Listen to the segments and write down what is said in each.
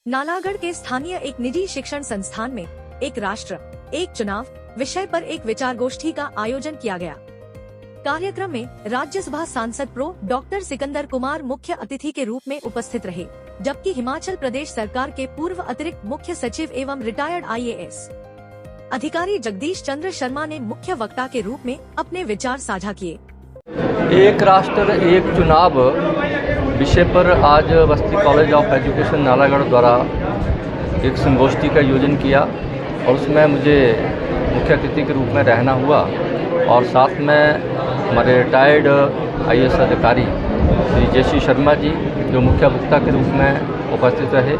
नालागढ़ के स्थानीय एक निजी शिक्षण संस्थान में एक राष्ट्र एक चुनाव विषय पर एक विचार गोष्ठी का आयोजन किया गया। कार्यक्रम में राज्यसभा सांसद प्रो डॉक्टर सिकंदर कुमार मुख्य अतिथि के रूप में उपस्थित रहे, जबकि हिमाचल प्रदेश सरकार के पूर्व अतिरिक्त मुख्य सचिव एवं रिटायर्ड IAS अधिकारी जगदीश चंद्र शर्मा ने मुख्य वक्ता के रूप में अपने विचार साझा किए। एक राष्ट्र एक चुनाव विषय पर आज बस्ती कॉलेज ऑफ एजुकेशन नालागढ़ द्वारा एक संगोष्ठी का आयोजन किया और उसमें मुझे मुख्य अतिथि के रूप में रहना हुआ और साथ में हमारे रिटायर्ड IAS अधिकारी श्री जयश्री शर्मा जी जो मुख्य वक्ता के रूप में उपस्थित रहे।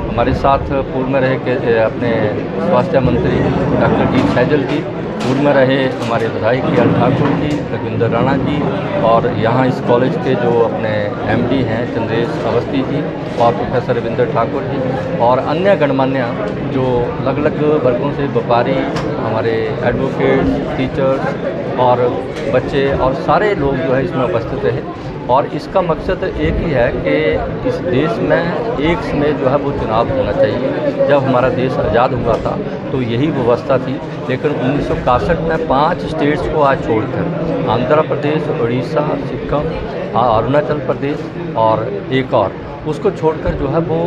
हमारे साथ पूर्व में रहे के अपने स्वास्थ्य मंत्री डॉक्टर जी सैजल जी, पूर्व में रहे हमारे विधायक KL ठाकुर जी, रविंद्र राणा जी और यहाँ इस कॉलेज के जो अपने MD हैं चंद्रेश अवस्थी जी और प्रोफेसर रविंद्र ठाकुर जी और अन्य गणमान्य जो अलग अलग वर्गों से व्यापारी, हमारे एडवोकेट्स, टीचर्स और बच्चे और सारे लोग जो है इसमें उपस्थित रहे। और इसका मकसद एक ही है कि इस देश में एक समय जो है वो चुनाव होना चाहिए। जब हमारा देश आज़ाद हुआ था तो यही व्यवस्था थी, लेकिन 1961 में 5 स्टेट्स को आज छोड़कर आंध्र प्रदेश, उड़ीसा, सिक्किम, अरुणाचल प्रदेश और एक और उसको छोड़कर जो है वो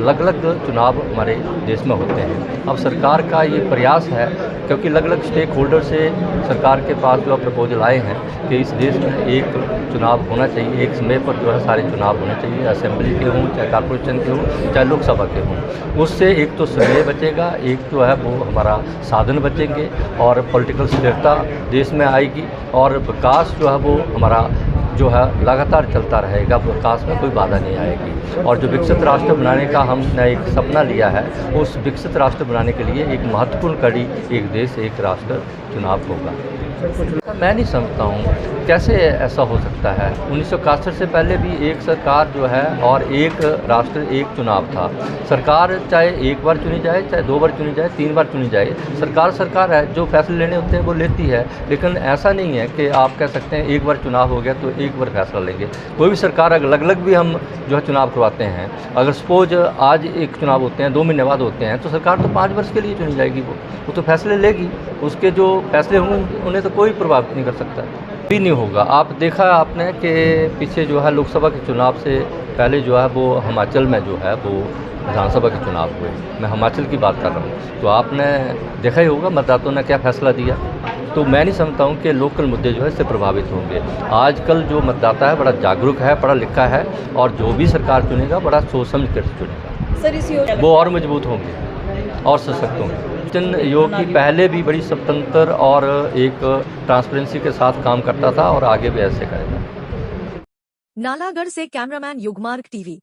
अलग अलग चुनाव हमारे देश में होते हैं। अब सरकार का ये प्रयास है, क्योंकि अलग अलग स्टेक होल्डर से सरकार के पास जो प्रपोजल आए हैं कि इस देश में एक चुनाव होना चाहिए, एक समय पर जो है सारे चुनाव होने चाहिए, असेंबली के हों चाहे कॉर्पोरेशन के हों चाहे लोकसभा के हों। उससे एक तो समय बचेगा, एक जो है वो हमारा साधन बचेंगे और पॉलिटिकल स्थिरता देश में आएगी और विकास जो है वो हमारा जो है लगातार चलता रहेगा, विकास में कोई बाधा नहीं आएगी। और जो विकसित राष्ट्र बनाने का हमने एक सपना लिया है, उस विकसित राष्ट्र बनाने के लिए एक महत्वपूर्ण कड़ी एक देश एक राष्ट्र चुनाव होगा। मैं नहीं समझता हूँ कैसे ऐसा हो सकता है। 1961 से पहले भी एक सरकार जो है और एक राष्ट्र एक चुनाव था। सरकार चाहे एक बार चुनी जाए, चाहे 2 बार चुनी जाए, 3 बार चुनी जाए, सरकार है, जो फैसले लेने होते हैं वो लेती है। लेकिन ऐसा नहीं है कि आप कह सकते हैं एक बार चुनाव हो गया तो एक बार फैसला लेंगे। कोई भी सरकार अलग अलग भी हम जो है चुनाव करवाते हैं, अगर सपोज आज एक चुनाव होते हैं 2 महीने बाद होते हैं तो सरकार तो 5 वर्ष के लिए चुनी जाएगी, वो तो फैसले लेगी। उसके जो फैसले होंगे उन्हें तो कोई प्रभावित नहीं कर सकता, भी नहीं होगा। आप देखा आपने कि पीछे जो है लोकसभा के चुनाव से पहले जो है वो हिमाचल में जो है वो विधानसभा के चुनाव हुए। मैं हिमाचल की बात कर रहा हूँ, तो आपने देखा ही होगा मतदाताओं ने क्या फैसला दिया। तो मैं नहीं समझता हूँ कि लोकल मुद्दे जो है इससे प्रभावित होंगे। आजकल जो मतदाता है बड़ा जागरूक है, पढ़ा लिखा है और जो भी सरकार चुनेगा बड़ा सोच समझ कर चुनेगा। सर इस वो और मजबूत होंगे और सशक्त होंगे। योग की पहले भी बड़ी स्वतंत्र और एक ट्रांसपेरेंसी के साथ काम करता था और आगे भी ऐसे करेगा। नालागढ़ से कैमरामैन युगमार्ग TV।